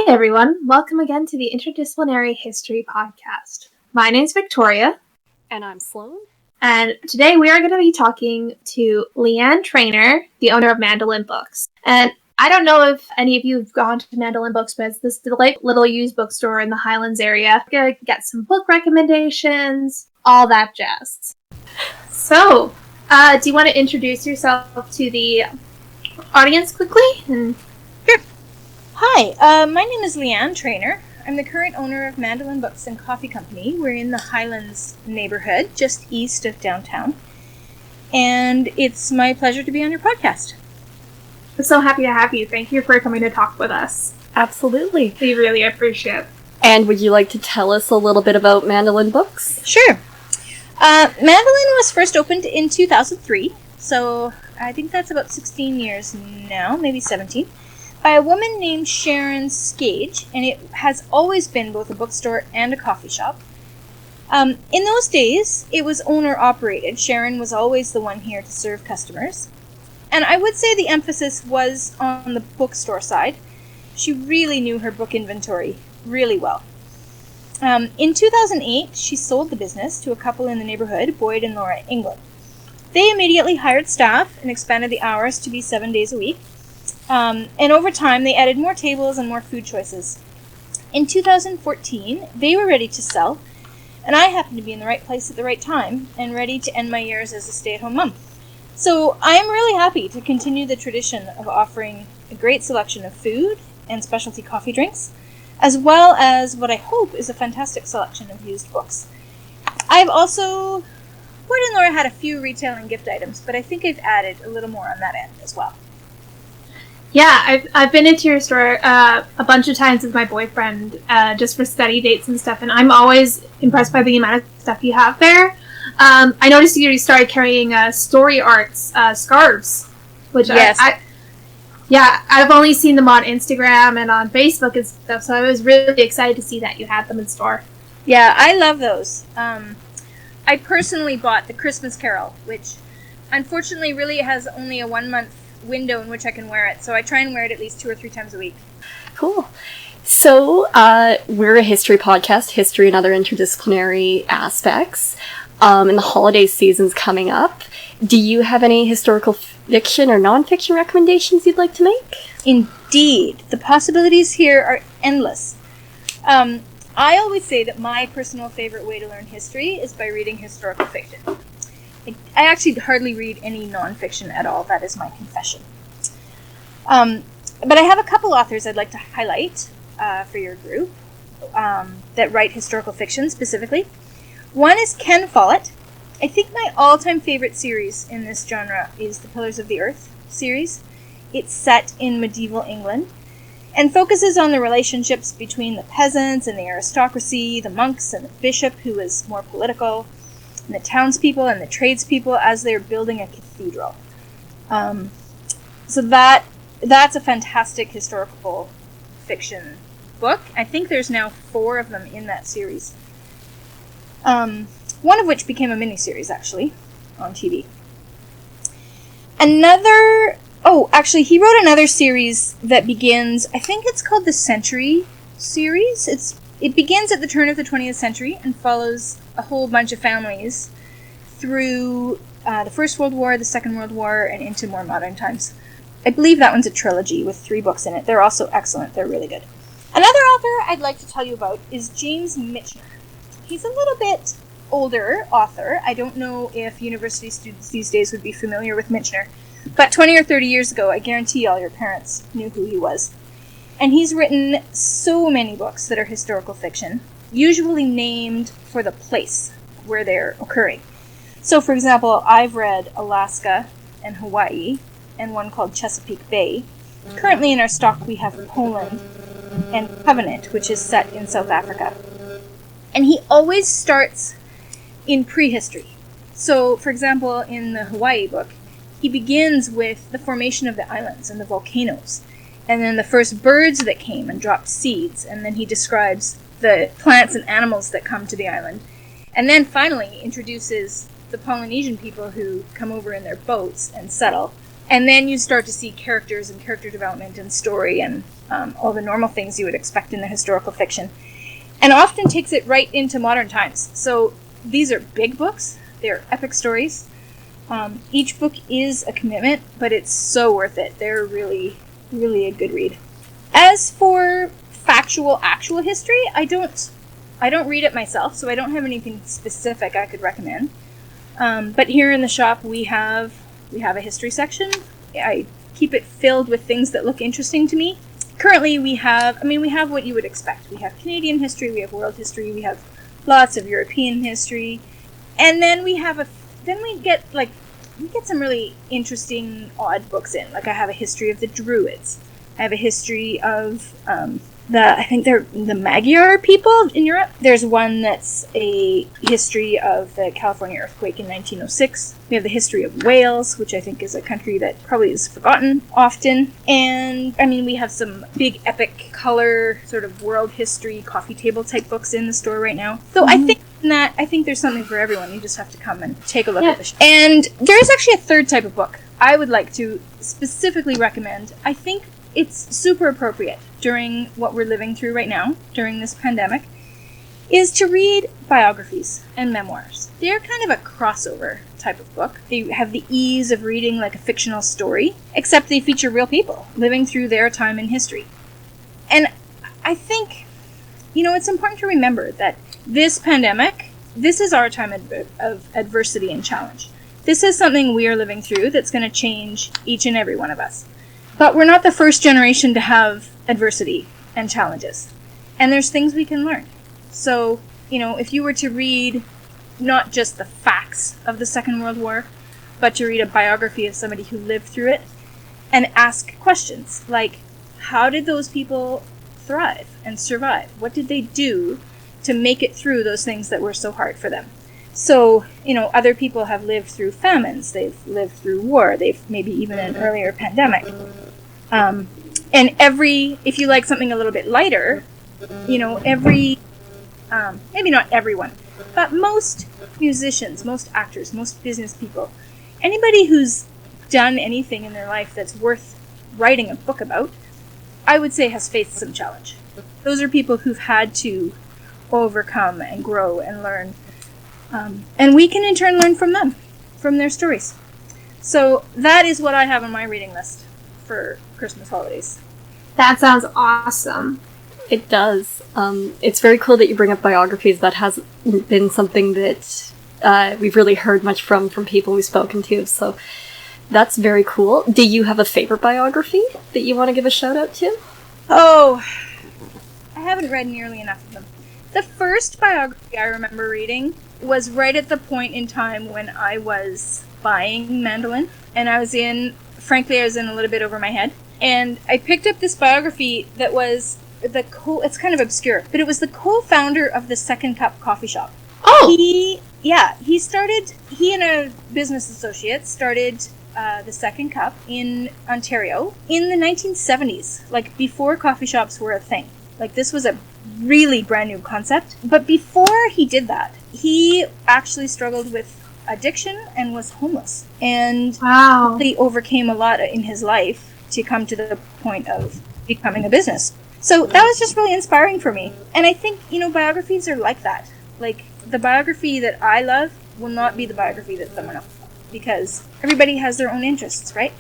everyone, welcome again to the Interdisciplinary History Podcast. My name's Victoria. And I'm Sloan. And today we are going to be talking to Lianne Traynor, the owner of Mandolin Books. And I don't know if any of you have gone to Mandolin Books, but it's this delightful little used bookstore in the Highlands area. You're going to get some book recommendations, all that jazz. So, do you want to introduce yourself to the audience quickly? Sure. Hi, my name is Lianne Traynor. I'm the current owner of Mandolin Books and Coffee Company. We're in the Highlands neighborhood, just east of downtown. And it's my pleasure to be on your podcast. I'm so happy to have you. Thank you for coming to talk with us. Absolutely. We really appreciate it. And would you like to tell us a little bit about Mandolin Books? Sure. Mandolin was first opened in 2003, so I think that's about 16 years now, maybe 17. By a woman named Sharon Skage, and it has always been both a bookstore and a coffee shop. In those days, it was owner-operated. Sharon was always the one here to serve customers. And I would say the emphasis was on the bookstore side. She really knew her book inventory really well. In 2008, she sold the business to a couple in the neighborhood, Boyd and Laura England. They immediately hired staff and expanded the hours to be 7 days a week. And over time, they added more tables and more food choices. In 2014, they were ready to sell, and I happened to be in the right place at the right time and ready to end my years as a stay-at-home mom. So I'm really happy to continue the tradition of offering a great selection of food and specialty coffee drinks, as well as what I hope is a fantastic selection of used books. I've also, Boyd and Laura had a few retail and gift items, but I think I've added a little more on that end as well. Yeah, I've been into your store a bunch of times with my boyfriend just for study dates and stuff, and I'm always impressed by the amount of stuff you have there. I noticed you started carrying Storiarts scarves, which yes. I've only seen them on Instagram and on Facebook and stuff, so I was really excited to see that you had them in store. Yeah, I love those. I personally bought the Christmas Carol, which unfortunately really has only a 1 month window in which I can wear it, so I try and wear it at least 2 or 3 times a week. Cool. So, we're a history podcast, history and other interdisciplinary aspects. And the holiday season's coming up. Do you have any historical fiction or non-fiction recommendations you'd like to make? Indeed. The possibilities here are endless. I always say that my personal favorite way to learn history is by reading historical fiction. I actually hardly read any non-fiction at all. That is my confession. But I have a couple authors I'd like to highlight for your group that write historical fiction specifically. One is Ken Follett. I think my all-time favorite series in this genre is the Pillars of the Earth series. It's set in medieval England and focuses on the relationships between the peasants and the aristocracy, the monks and the bishop, who is more political, and the townspeople and the tradespeople as they're building a cathedral. So that's a fantastic historical fiction book. I think there's now 4 of them in that series. One of which became a miniseries, actually, on TV. He wrote another series that begins, I think it's called the Century series. It begins at the turn of the 20th century and follows a whole bunch of families through the First World War, the Second World War, and into more modern times. I believe that one's a trilogy with 3 books in it. They're also excellent. They're really good. Another author I'd like to tell you about is James Michener. He's a little bit older author. I don't know if university students these days would be familiar with Michener, but 20 or 30 years ago, I guarantee all your parents knew who he was. And he's written so many books that are historical fiction, usually named for the place where they're occurring. So, for example, I've read Alaska and Hawaii, and one called Chesapeake Bay. Currently in our stock we have Poland and Covenant, which is set in South Africa. And he always starts in prehistory. So, for example, in the Hawaii book, he begins with the formation of the islands and the volcanoes, and then the first birds that came and dropped seeds, and then he describes the plants and animals that come to the island. And then finally introduces the Polynesian people who come over in their boats and settle And then you start to see characters and character development and story and all the normal things you would expect in the historical fiction. And often takes it right into modern times. So these are big books. They're epic stories. Each book is a commitment, but it's so worth it. They're really, really a good read. As for factual, actual history, I don't read it myself, so I don't have anything specific I could recommend. But here in the shop, we have a history section. I keep it filled with things that look interesting to me. Currently, we have what you would expect. We have Canadian history, we have world history, we have lots of European history, and then we get some really interesting, odd books in. Like I have a history of the Druids. I have a history of I think they're the Magyar people in Europe. There's one that's a history of the California earthquake in 1906. We have the history of Wales, which I think is a country that probably is forgotten often. And, we have some big epic color sort of world history coffee table type books in the store right now. So I think there's something for everyone. You just have to come and take a look at the shop. And there's actually a third type of book I would like to specifically recommend. I think it's super appropriate during what we're living through right now, during this pandemic, is to read biographies and memoirs. They're kind of a crossover type of book. They have the ease of reading like a fictional story, except they feature real people living through their time in history. And I think, it's important to remember that this pandemic, this is our time of adversity and challenge. This is something we are living through that's going to change each and every one of us. But we're not the first generation to have adversity and challenges. And there's things we can learn. So, if you were to read not just the facts of the Second World War, but to read a biography of somebody who lived through it and ask questions like, how did those people thrive and survive? What did they do to make it through those things that were so hard for them? So, other people have lived through famines, they've lived through war, they've maybe even an earlier pandemic. And if you like something a little bit lighter, maybe not everyone, but most musicians, most actors, most business people, anybody who's done anything in their life that's worth writing a book about, I would say has faced some challenge. Those are people who've had to overcome and grow and learn. And we can in turn learn from them, from their stories. So that is what I have on my reading list for Christmas holidays. That sounds awesome. It does. It's very cool that you bring up biographies. That hasn't been something that we've really heard much from people we've spoken to, so that's very cool. Do you have a favorite biography that you want to give a shout out to? Oh, I haven't read nearly enough of them. The first biography I remember reading was right at the point in time when I was buying Mandolin, and I was in a little bit over my head, and I picked up this biography that was it's kind of obscure, but it was the co-founder of the Second Cup coffee shop. Oh! He and a business associate started the Second Cup in Ontario in the 1970s, like before coffee shops were a thing. Like, this was a really brand new concept. But before he did that, he actually struggled with addiction and was homeless. And he overcame a lot in his life to come to the point of becoming a business. So that was just really inspiring for me. And I think, biographies are like that. Like, the biography that I love will not be the biography that someone else loves, because everybody has their own interests, right?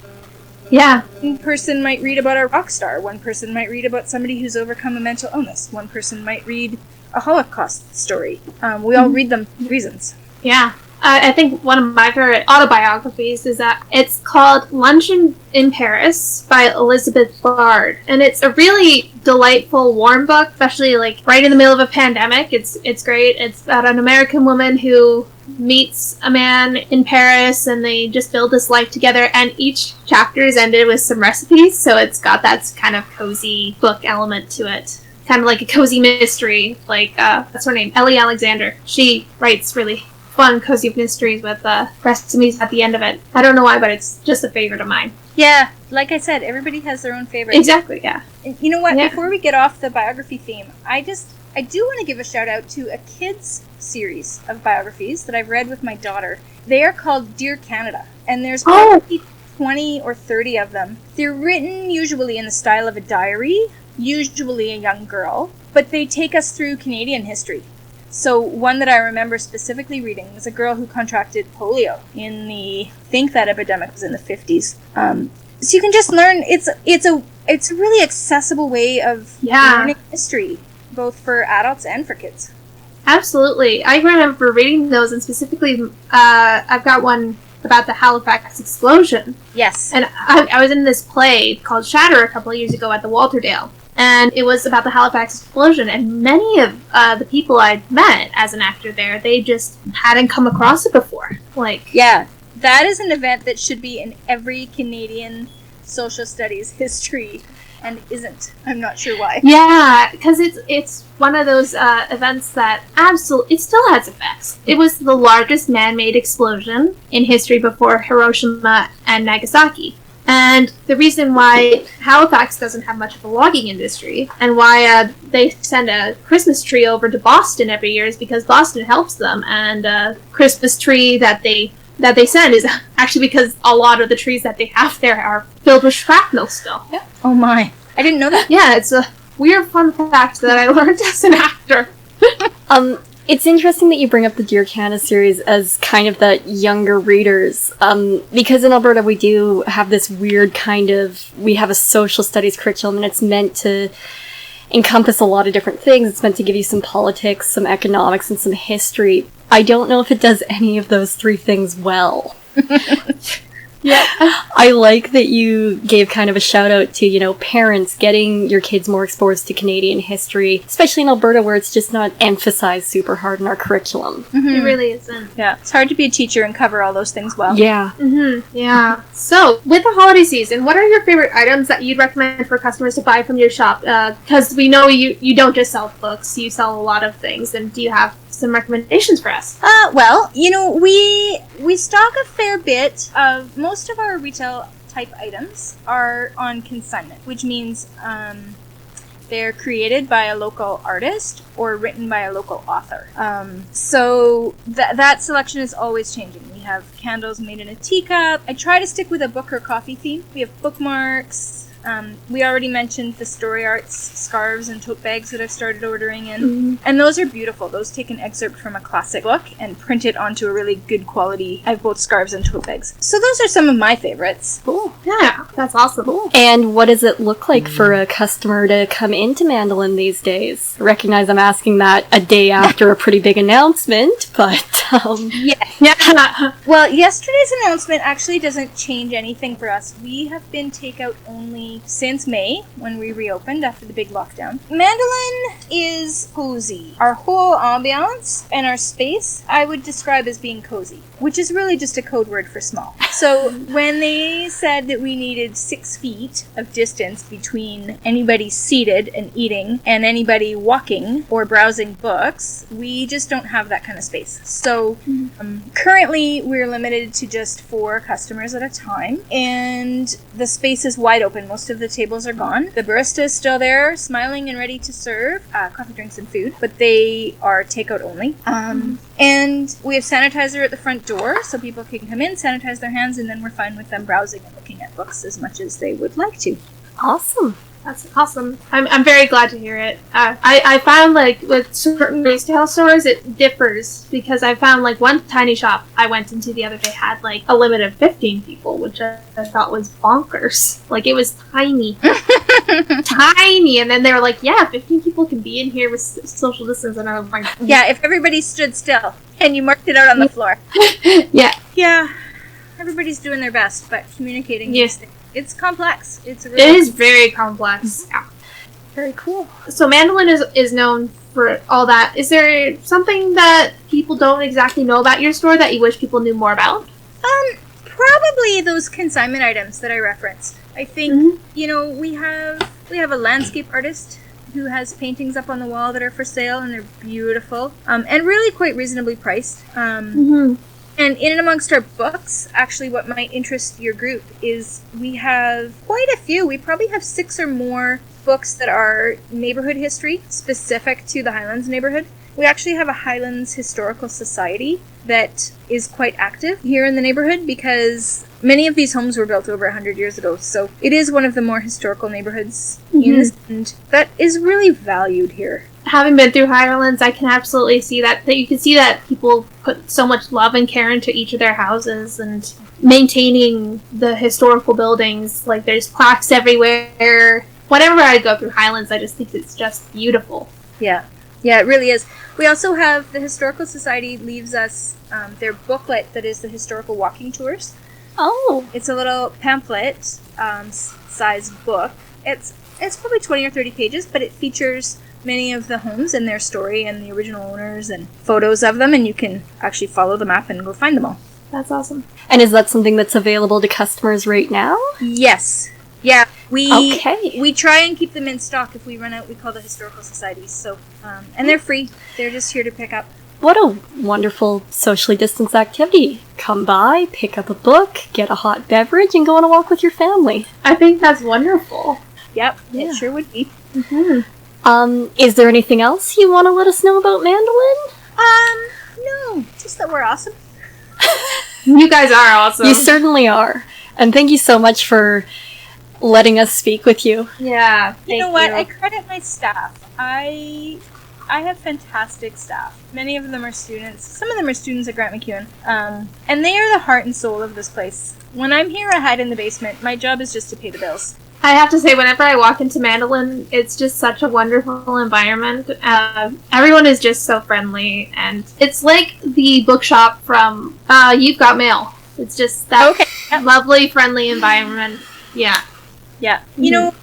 Yeah. One person might read about a rock star. One person might read about somebody who's overcome a mental illness. One person might read a Holocaust story. We all read them for reasons. Yeah. I think one of my favorite autobiographies is that it's called Luncheon in Paris by Elizabeth Bard. And it's a really delightful, warm book, especially like right in the middle of a pandemic. It's great. It's about an American woman who meets a man in Paris and they just build this life together, and each chapter is ended with some recipes, so it's got that kind of cozy book element to it. Kind of like a cozy mystery, like, what's her name? Ellie Alexander. She writes really fun, cozy mysteries with recipes at the end of it. I don't know why, but it's just a favorite of mine. Yeah, like I said, everybody has their own favorite. Exactly, yeah. And you know what? Yeah. Before we get off the biography theme, I do want to give a shout out to a kids series of biographies that I've read with my daughter. They are called Dear Canada, and there's 20 or 30 of them. They're written usually in the style of a diary, usually a young girl, but they take us through Canadian history. So one that I remember specifically reading was a girl who contracted polio I think that epidemic was in the 50s. So you can just learn, it's a really accessible way of learning history, both for adults and for kids. Absolutely. I remember reading those, and specifically, I've got one about the Halifax explosion. Yes. And I was in this play called Shatter a couple of years ago at the Walterdale, and it was about the Halifax explosion, and many of the people I'd met as an actor there, they just hadn't come across it before. Yeah, that is an event that should be in every Canadian social studies history, and isn't. I'm not sure why. Yeah, because it's one of those events that it still has effects. It was the largest man-made explosion in history before Hiroshima and Nagasaki. And the reason why Halifax doesn't have much of a logging industry, and why they send a Christmas tree over to Boston every year, is because Boston helps them, and a Christmas tree that they send is actually because a lot of the trees that they have there are filled with shrapnel still. Yeah. Oh my. I didn't know that. Yeah, it's a weird fun fact that I learned as an actor. It's interesting that you bring up the Dear Canada series as kind of that younger readers, because in Alberta we do have this weird we have a social studies curriculum, and it's meant to encompass a lot of different things. It's meant to give you some politics, some economics, and some history. I don't know if it does any of those three things well. Yeah. I like that you gave kind of a shout out to, parents getting your kids more exposed to Canadian history, especially in Alberta where it's just not emphasized super hard in our curriculum. Mm-hmm. It really isn't. Yeah. It's hard to be a teacher and cover all those things well. Yeah. Mm-hmm. Yeah. So, with the holiday season, what are your favorite items that you'd recommend for customers to buy from your shop? Because we know you don't just sell books, you sell a lot of things, and do you have some recommendations for us? Well, we stock a fair bit of, most of our retail type items are on consignment, which means they're created by a local artist or written by a local author. So that selection is always changing. We have candles made in a teacup. I try to stick with a book or coffee theme. We have bookmarks. We already mentioned the Storiarts scarves and tote bags that I've started ordering in. Mm-hmm. And those are beautiful. Those take an excerpt from a classic book and print it onto a really good quality. I have both scarves and tote bags. So those are some of my favorites. Cool. Yeah, that's awesome. Cool. And what does it look like for a customer to come into Mandolin these days? I recognize I'm asking that a day after a pretty big announcement, but Yeah. Well, yesterday's announcement actually doesn't change anything for us. We have been takeout only since May, when we reopened after the big lockdown. Mandolin is cozy. Our whole ambiance and our space, I would describe as being cozy, which is really just a code word for small. So when they said that we needed 6 feet of distance between anybody seated and eating and anybody walking or browsing books, we just don't have that kind of space. So currently we're limited to just 4 customers at a time, and the space is wide open. Most of the tables are gone. The barista is still there, smiling and ready to serve coffee, drinks, and food, but they are takeout only. And we have sanitizer at the front door, so people can come in, sanitize their hands, and then we're fine with them browsing and looking at books as much as they would like to. Awesome. That's awesome. I'm very glad to hear it. I found, with certain retail stores, it differs, because I found, one tiny shop I went into the other day had, a limit of 15 people, which I thought was bonkers. It was tiny. Tiny! And then they were like, yeah, 15 people can be in here with social distance, and I was like... Yeah, if everybody stood still, and you marked it out on the floor. Yeah. Yeah. Everybody's doing their best, but communicating these things. It's complex. It is very complex. Yeah. Very cool. So Mandolin is known for all that. Is there something that people don't exactly know about your store that you wish people knew more about? Probably those consignment items that I referenced. I think, we have a landscape artist who has paintings up on the wall that are for sale, and they're beautiful. And really quite reasonably priced. And in and amongst our books, actually what might interest your group is we have quite a few. We probably have 6 or more books that are neighborhood history specific to the Highlands neighborhood. We actually have a Highlands Historical Society that is quite active here in the neighborhood because many of these homes were built over 100 years ago. So it is one of the more historical neighborhoods in this, and that is really valued here. Having been through Highlands, I can absolutely see that you can see that people put so much love and care into each of their houses and maintaining the historical buildings. Like, there's plaques everywhere. Whenever I go through Highlands, I just think it's just beautiful. Yeah, it really is. We also have the Historical Society leaves us their booklet that is the historical walking tours. Oh. It's a little pamphlet size book. It's probably 20 or 30 pages, but it features many of the homes and their story and the original owners and photos of them, and you can actually follow the map and go find them all. That's awesome. And is that something that's available to customers right now? Yes. Yeah. Okay. We try and keep them in stock. If we run out, we call the Historical Societies. So, and they're free. They're just here to pick up. What a wonderful socially distanced activity. Come by, pick up a book, get a hot beverage, and go on a walk with your family. I think that's wonderful. Yep, Yeah. it sure would be. Is there anything else you want to let us know about Mandolin? No, just that we're awesome. You guys are awesome. You certainly are. And thank you so much for letting us speak with you. Yeah. You know what? I credit my staff. I have fantastic staff. Many of them are students. Some of them are students at Grant MacEwan. And they are the heart and soul of this place. When I'm here, I hide in the basement. My job is just to pay the bills. I have to say, whenever I walk into Mandolin, it's just such a wonderful environment. Everyone is just so friendly, and it's like the bookshop from You've Got Mail. It's just that lovely, friendly environment. Yeah. Yeah. You know,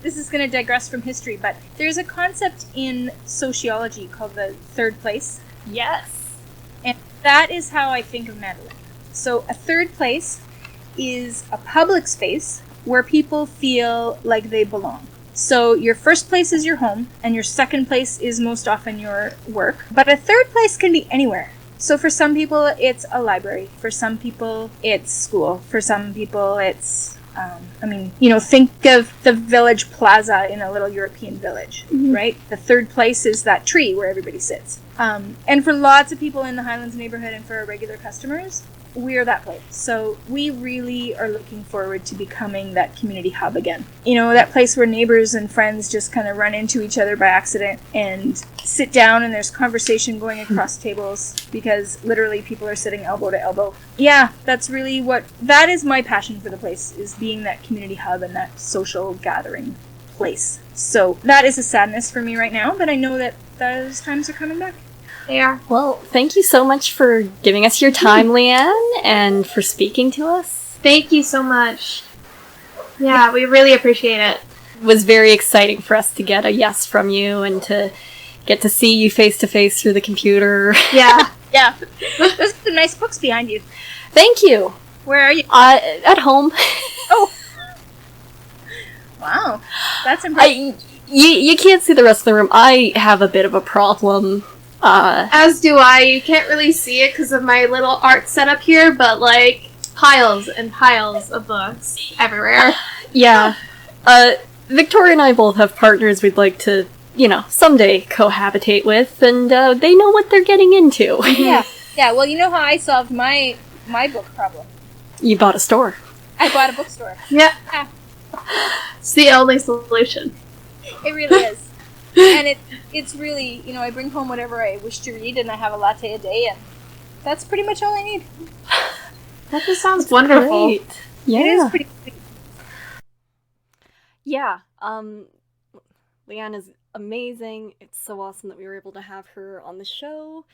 this is going to digress from history, but there's a concept in sociology called the third place. Yes. And that is how I think of Mandolin. So a third place is a public space where people feel like they belong. So your first place is your home, and your second place is most often your work. But a third place can be anywhere. So for some people, it's a library. For some people, it's school. For some people, it's, think of the village plaza in a little European village, right? The third place is that tree where everybody sits. And for lots of people in the Highlands neighborhood and for our regular customers, we're that place. So we really are looking forward to becoming that community hub again. You know, that place where neighbors and friends just kind of run into each other by accident and sit down and there's conversation going across tables because literally people are sitting elbow to elbow. Yeah, that's really that is my passion for the place, is being that community hub and that social gathering place. So that is a sadness for me right now, but I know that those times are coming back. They are. Well, thank you so much for giving us your time, Lianne, and for speaking to us. Thank you so much. Yeah, we really appreciate it. It was very exciting for us to get a yes from you and to get to see you face to face through the computer. Yeah. Yeah. Those are the nice books behind you. Thank you. Where are you? At home. Oh. Wow. That's impressive. You can't see the rest of the room. I have a bit of a problem. As do I. You can't really see it because of my little art setup here, but like piles and piles of books everywhere. Yeah. Victoria and I both have partners we'd like to, someday cohabitate with, and they know what they're getting into. Yeah. Yeah, well, you know how I solved my book problem? You bought a store. I bought a bookstore. Yeah. Ah. It's the only solution. It really is. And it's really, I bring home whatever I wish to read, and I have a latte a day, and that's pretty much all I need. That just sounds wonderful. Great. Yeah. It is pretty sweet. Yeah. Lianne is amazing. It's so awesome that we were able to have her on the show.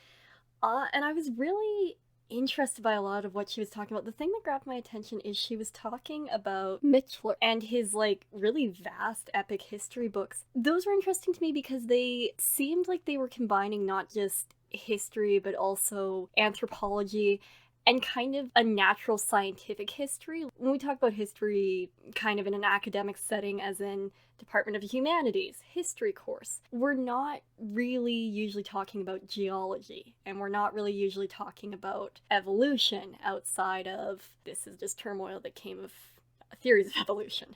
And I was really interested by a lot of what she was talking about. The thing that grabbed my attention is she was talking about Mitchell and his really vast epic history books. Those were interesting to me because they seemed like they were combining not just history but also anthropology and kind of a natural scientific history. When we talk about history kind of in an academic setting, as in Department of Humanities, history course, we're not really usually talking about geology, and we're not really usually talking about evolution outside of this is just turmoil that came of theories of evolution.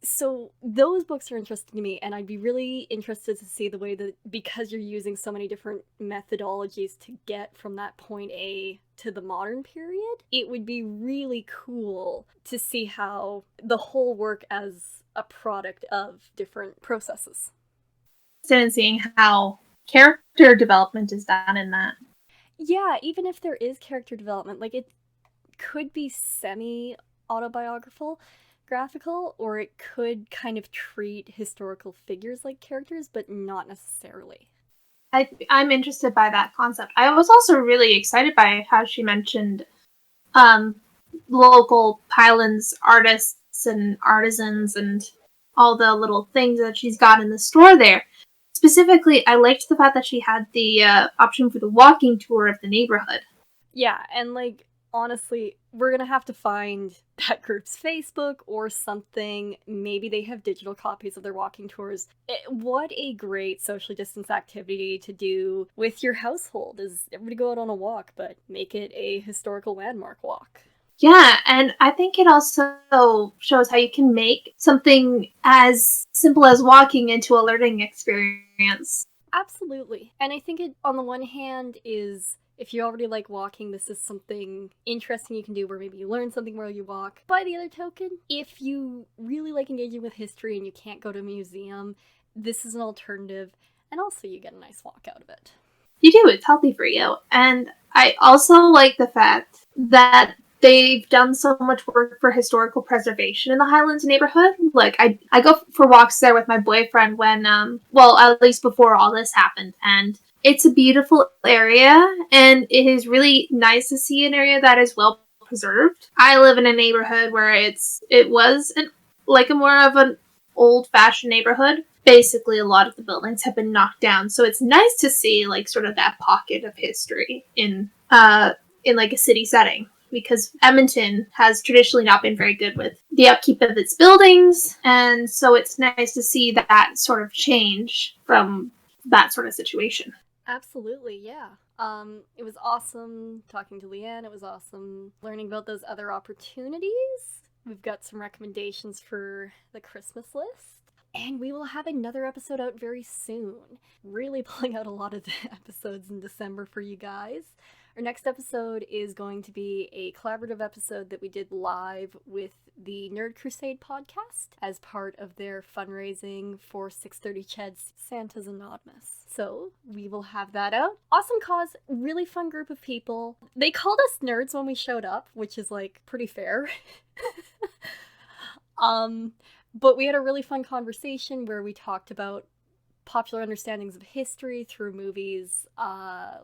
So those books are interesting to me, and I'd be really interested to see the way that, because you're using so many different methodologies to get from that point A to the modern period, it would be really cool to see how the whole work as a product of different processes. And seeing how character development is done in that. Yeah, even if there is character development, like it could be semi-autobiographical, graphical, or it could kind of treat historical figures like characters, but not necessarily. I'm interested by that concept. I was also really excited by how she mentioned local Highlands artists and artisans and all the little things that she's got in the store there. Specifically, I liked the fact that she had the option for the walking tour of the neighborhood. Yeah, and like, honestly, we're gonna have to find that group's Facebook or something. Maybe they have digital copies of their walking tours. What a great socially distanced activity to do with your household is everybody go out on a walk, but make it a historical landmark walk. Yeah, and I think it also shows how you can make something as simple as walking into a learning experience. Absolutely. And I think it, on the one hand, is if you already like walking, this is something interesting you can do where maybe you learn something while you walk. By the other token, if you really like engaging with history and you can't go to a museum, this is an alternative, and also you get a nice walk out of it. You do, it's healthy for you. And I also like the fact that they've done so much work for historical preservation in the Highlands neighborhood. Like, I go for walks there with my boyfriend when, at least before all this happened. And it's a beautiful area, and it is really nice to see an area that is well preserved. I live in a neighborhood where it was a more of an old-fashioned neighborhood. Basically, a lot of the buildings have been knocked down, so it's nice to see, like, sort of that pocket of history in like a city setting. Because Edmonton has traditionally not been very good with the upkeep of its buildings, and so it's nice to see that sort of change from that sort of situation. Absolutely, yeah. It was awesome talking to Lianne. It was awesome learning about those other opportunities. We've got some recommendations for the Christmas list. And we will have another episode out very soon. Really pulling out a lot of the episodes in December for you guys. Our next episode is going to be a collaborative episode that we did live with the Nerd Crusade podcast as part of their fundraising for 630 Ched's Santa's Anonymous. So we will have that out. Awesome cause, really fun group of people. They called us nerds when we showed up, which is like pretty fair. But we had a really fun conversation where we talked about popular understandings of history through movies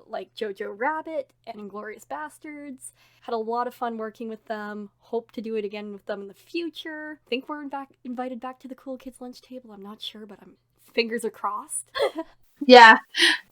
like Jojo Rabbit and Inglourious Bastards. Had a lot of fun working with them. Hope to do it again with them in the future. Think we're invited back to the Cool Kids lunch table. I'm not sure, but fingers are crossed. Yeah,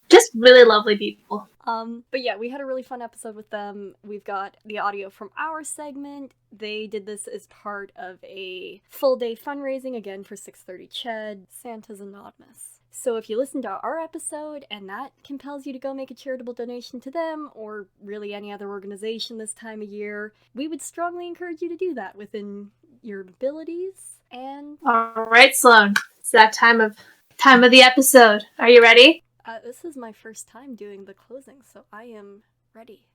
just really lovely people. But yeah, we had a really fun episode with them. We've got the audio from our segment. They did this as part of a full day fundraising, again for 630 Ched, Santa's Anonymous. So if you listen to our episode and that compels you to go make a charitable donation to them, or really any other organization this time of year, we would strongly encourage you to do that within your abilities. And all right, Sloan, it's that time of the episode. Are you ready? This is my first time doing the closing, so I am ready.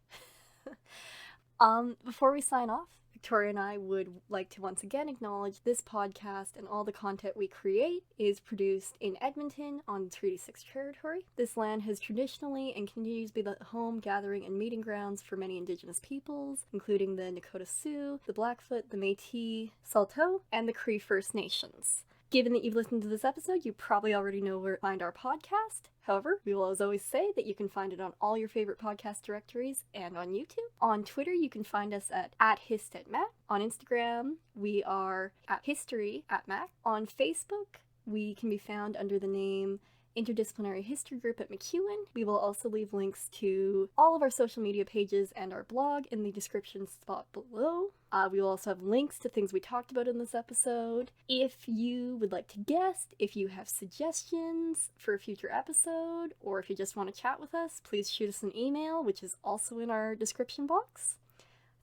Before we sign off, Victoria and I would like to once again acknowledge this podcast and all the content we create is produced in Edmonton on Treaty 6 territory. This land has traditionally and continues to be the home, gathering, and meeting grounds for many Indigenous peoples, including the Nakota Sioux, the Blackfoot, the Métis, Saulteaux, and the Cree First Nations. Given that you've listened to this episode, you probably already know where to find our podcast. However, we will as always say that you can find it on all your favorite podcast directories and on YouTube. On Twitter, you can find us at @HistAtMac. On Instagram, we are @History@Mac. On Facebook, we can be found under the name Interdisciplinary History Group at MacEwan. We will also leave links to all of our social media pages and our blog in the description spot below. We will also have links to things we talked about in this episode. If you would like to guest, if you have suggestions for a future episode, or if you just want to chat with us, please shoot us an email, which is also in our description box.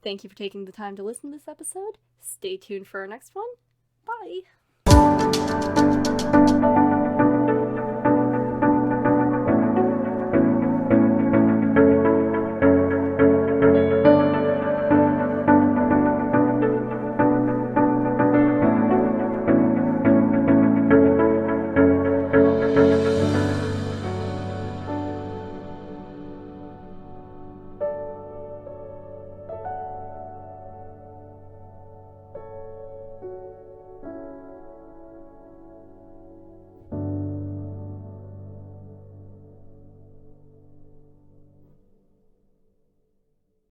Thank you for taking the time to listen to this episode. Stay tuned for our next one. Bye!